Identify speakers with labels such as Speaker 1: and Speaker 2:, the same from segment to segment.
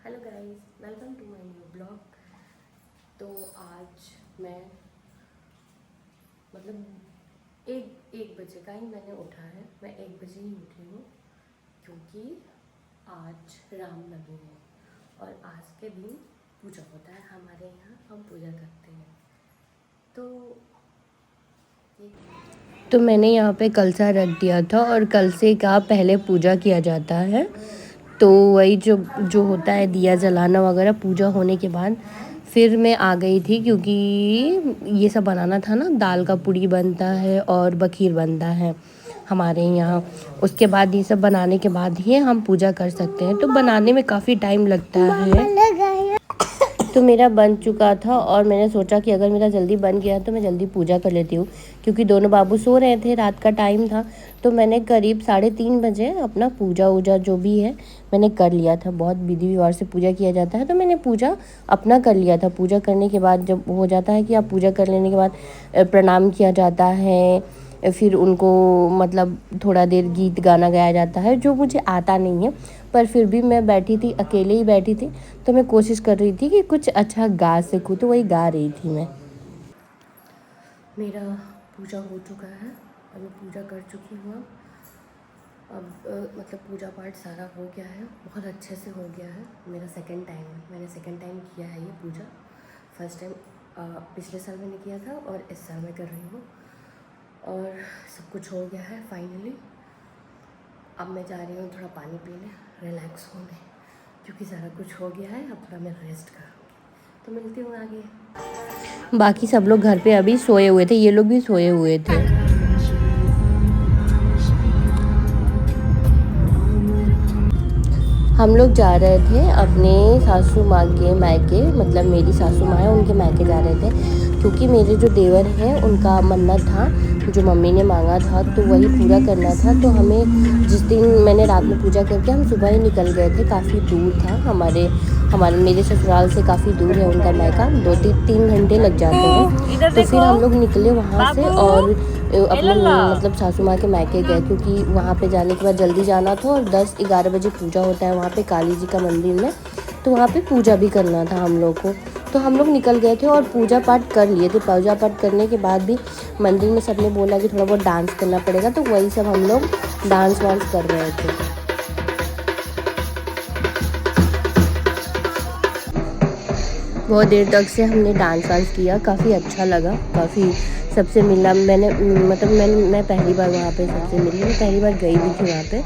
Speaker 1: Hello guys, welcome to my new blog. तो आज मैं एक बजे का ही मैंने उठा है। मैं 1 बजे ही उठी हूँ क्योंकि आज रामनवमी है और आज के दिन पूजा होता है। हमारे यहाँ हम पूजा करते हैं। तो मैंने यहाँ पे कलसा रख दिया था और कलसे का पहले पूजा किया जाता है। तो वही जो जो होता है दिया जलाना वगैरह पूजा होने के बाद फिर मैं आ गई थी क्योंकि ये सब बनाना था ना। दाल का पूड़ी बनता है और बखीर बनता है हमारे यहाँ। उसके बाद ये सब बनाने के बाद ही हम पूजा कर सकते हैं। तो बनाने में काफ़ी टाइम लगता है। तो मेरा बन चुका था और मैंने सोचा कि अगर मेरा जल्दी बन गया तो मैं जल्दी पूजा कर लेती हूँ क्योंकि दोनों बाबू सो रहे थे, रात का टाइम था। तो मैंने करीब 3:30 बजे अपना पूजा वूजा जो भी है मैंने कर लिया था। बहुत विधि विधान से पूजा किया जाता है, तो मैंने पूजा अपना कर लिया था। पूजा करने के बाद जब हो जाता है कि आप पूजा कर लेने के बाद प्रणाम किया जाता है, फिर उनको मतलब थोड़ा देर गीत गाना गाया जाता है जो मुझे आता नहीं है। पर फिर भी मैं बैठी थी, अकेले ही बैठी थी, तो मैं कोशिश कर रही थी कि कुछ अच्छा गा सकूँ, तो वही गा रही थी मैं। मेरा पूजा हो चुका है और मैं पूजा कर चुकी हूँ। अब मतलब पूजा पाठ सारा हो गया है, बहुत अच्छे से हो गया है। मेरा सेकंड टाइम है, मैंने सेकंड टाइम किया है ये पूजा। फर्स्ट टाइम पिछले साल मैंने किया था और इस साल मैं कर रही हूँ और सब कुछ हो गया है फाइनली। अब मैं जा रही हूँ थोड़ा पानी पीने, रिलैक्स होने, क्योंकि सारा कुछ हो गया है। अब थोड़ा मैं रेस्ट करूँगी। तो मिलती हूँ आगे। बाकी सब लोग घर पे अभी सोए हुए थे, ये लोग भी सोए हुए थे। हम लोग जा रहे थे अपने सासू माँ के मायके, मतलब मेरी सासू माँ है उनके मायके जा रहे थे क्योंकि मेरे जो देवर हैं उनका मन्नत था जो मम्मी ने मांगा था, तो वही पूरा करना था। तो हमें जिस दिन मैंने रात में पूजा करके हम सुबह ही निकल गए थे। काफ़ी दूर था हमारे मेरे ससुराल से काफ़ी दूर है उनका मायका, 2-3 घंटे लग जाते हैं। तो फिर हम लोग निकले वहाँ से और अपने मतलब सासू माँ के मायके गए क्योंकि वहाँ पे जाने के बाद जल्दी जाना था और 10-11 बजे पूजा होता है वहाँ पे काली जी का मंदिर में। तो वहाँ पे पूजा भी करना था हम लोग को। तो हम लोग निकल गए थे और पूजा पाठ कर लिए थे। पूजा पाठ करने के बाद भी मंदिर में सबने बोला कि थोड़ा बहुत डांस करना पड़ेगा, तो वही सब हम लोग डांस वांस कर रहे थे। बहुत देर तक से हमने डांस वांस किया, काफ़ी अच्छा लगा। काफ़ी सबसे मिला मैं पहली बार वहाँ पे सबसे मिली, मैं पहली बार गई भी थी वहाँ पे।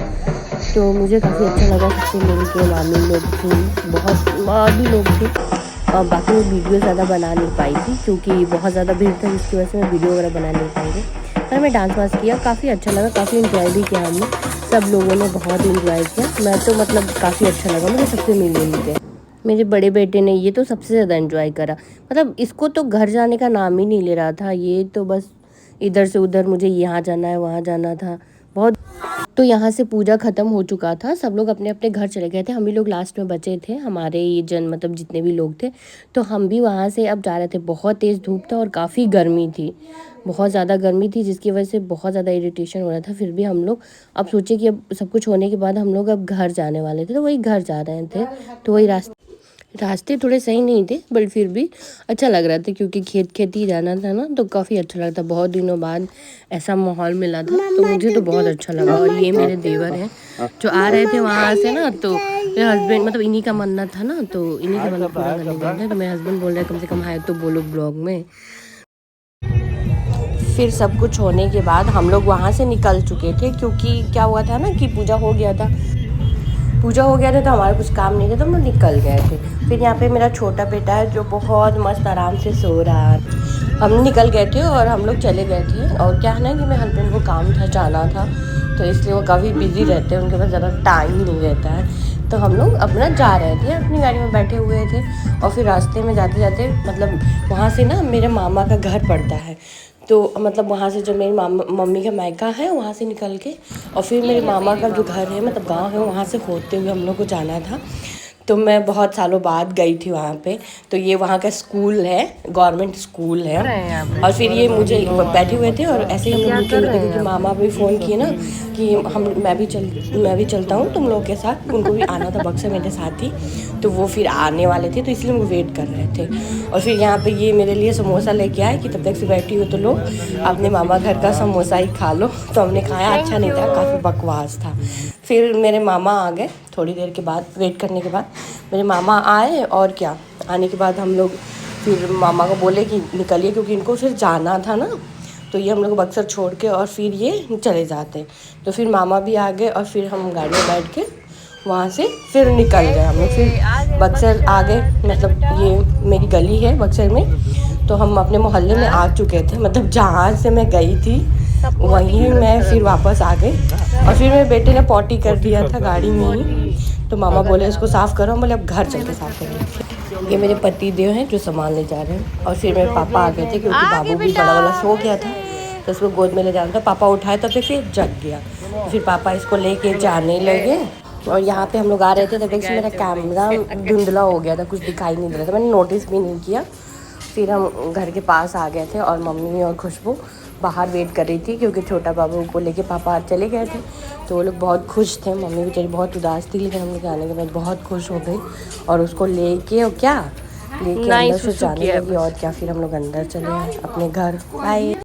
Speaker 1: तो मुझे काफ़ी अच्छा लगा सबसे मिल के। मामी लोग थी, बहुत और भी लोग थे। और बाकी मैं वीडियो ज़्यादा बना नहीं पाई थी क्योंकि बहुत ज़्यादा भीड़ था, जिसकी वजह से मैं वीडियो वगैरह बना नहीं पाई थी। पर मैं डांस वांस किया, काफ़ी अच्छा लगा, काफ़ी इन्जॉय भी किया हमने। सब लोगों ने बहुत इन्जॉय किया। मैं तो मतलब काफ़ी अच्छा लगा मुझे सबसे मिल के। मेरे बड़े बेटे ने ये तो सबसे ज़्यादा एंजॉय करा। मतलब इसको तो घर जाने का नाम ही नहीं ले रहा था, ये तो बस इधर से उधर, मुझे यहाँ जाना है वहाँ जाना था बहुत। तो यहाँ से पूजा ख़त्म हो चुका था, सब लोग अपने अपने घर चले गए थे। हम ही लोग लास्ट में बचे थे, हमारे ये मतलब जितने भी लोग थे। तो हम भी वहाँ से अब जा रहे थे। बहुत तेज़ धूप था और काफ़ी गर्मी थी, बहुत ज़्यादा गर्मी थी, जिसकी वजह से बहुत ज़्यादा इरिटेशन हो रहा था। फिर भी हम लोग अब सोचे कि अब सब कुछ होने के बाद हम लोग अब घर जाने वाले थे, तो वही घर जा रहे थे। तो वही रास्ते थोड़े सही नहीं थे बट फिर भी अच्छा लग रहा था क्योंकि खेत ही जाना था ना, तो काफ़ी अच्छा लगता। बहुत दिनों बाद ऐसा माहौल मिला था, तो मुझे तो बहुत अच्छा लगा। और ये मेरे देवर हैं जो आ रहे थे वहाँ से ना, तो मेरे हस्बैंड मतलब इन्हीं का मन्नत था ना, तो इन्हीं का मन्नत पूरा करने गए थे। तो मेरे हस्बैंड बोल रहे कम से कम हाय तो बोलो ब्लॉग में। फिर सब कुछ होने के बाद हम लोग वहाँ से निकल चुके थे क्योंकि क्या हुआ था ना कि पूजा हो गया था तो हमारा कुछ काम नहीं था, तो हम लोग निकल गए थे। फिर यहाँ पे मेरा छोटा बेटा है जो बहुत मस्त आराम से सो रहा है। हम निकल गए थे और हम लोग चले गए थे। और क्या है ना कि मेरे हस्बैंड को काम था, जाना था, तो इसलिए वो काफ़ी बिजी रहते हैं, उनके पास ज़्यादा टाइम नहीं रहता है। तो हम लोग अपना जा रहे थे, अपनी गाड़ी में बैठे हुए थे। और फिर रास्ते में जाते जाते मतलब वहाँ से ना मेरे मामा का घर पड़ता है, तो मतलब वहाँ से जो मेरी मम्मी का मायका है वहाँ से निकल के और फिर मेरे मामा का जो घर है मतलब गांव है, वहाँ से होते हुए हम लोग को जाना था। तो मैं बहुत सालों बाद गई थी वहाँ पे। तो ये वहाँ का स्कूल है, गवर्नमेंट स्कूल है। और फिर ये मुझे बैठे हुए थे और ऐसे ही हम लोग मीटिंग में थे, क्योंकि मामा भी फ़ोन किए ना कि मैं भी चलता हूँ तुम लोग के साथ। उनको भी आना था बक्सर मेरे साथ ही, तो वो फिर आने वाले थे, तो इसलिए वो वेट कर रहे थे। और फिर यहाँ पे ये मेरे लिए समोसा लेके आए कि तब तक से बैठी हो तो लो अपने मामा घर का समोसा ही खा लो। तो हमने खाया, अच्छा नहीं था, काफ़ी बकवास था। फिर मेरे मामा आ गए थोड़ी देर के बाद, वेट करने के बाद मेरे मामा आए। और क्या, आने के बाद हम लोग फिर मामा को बोले कि निकलिए, क्योंकि इनको फिर जाना था ना, तो ये हम लोग बक्सर छोड़ के और फिर ये चले जाते। तो फिर मामा भी आ गए और फिर हम गाड़ी में बैठ के वहाँ से फिर निकल गए हम लोग। फिर बक्सर आ गए, मतलब ये मेरी गली है बक्सर में, तो हम अपने मोहल्ले में आ चुके थे। मतलब जहाँ से मैं गई थी वहीं मैं फिर वापस आ गई। और फिर मेरे बेटे ने पॉटी कर दिया था गाड़ी में ही, तो मामा बोले इसको साफ़ करो। हम बोले अब घर चल के साफ़ करेंगे। ये मेरे पति देव हैं जो सामान ले जा रहे हैं। और फिर मेरे पापा आ गए थे, क्योंकि बाबू भी बड़ा वाला सो गया था, तो उसको गोद में ले जाना था। पापा उठाए तो फिर जग गया, फिर पापा इसको लेके जाने लगे। और यहाँ पे हम लोग आ रहे थे, तब तक से मेरा कैमरा धुंधला हो गया था, कुछ दिखाई नहीं दे रहा था, मैंने नोटिस भी नहीं किया। फिर हम घर के पास आ गए थे और मम्मी और खुशबू बाहर वेट कर रही थी, क्योंकि छोटा बाबू को लेके पापा चले गए थे। तो वो लोग बहुत खुश थे, मम्मी बेचारी बहुत उदास थी, लेकिन हम लोग आने के बाद बहुत खुश हो गई और उसको लेके और क्या लेके अंदर से जाने लगी। और क्या, फिर हम लोग अंदर चले आए अपने घर। बाय।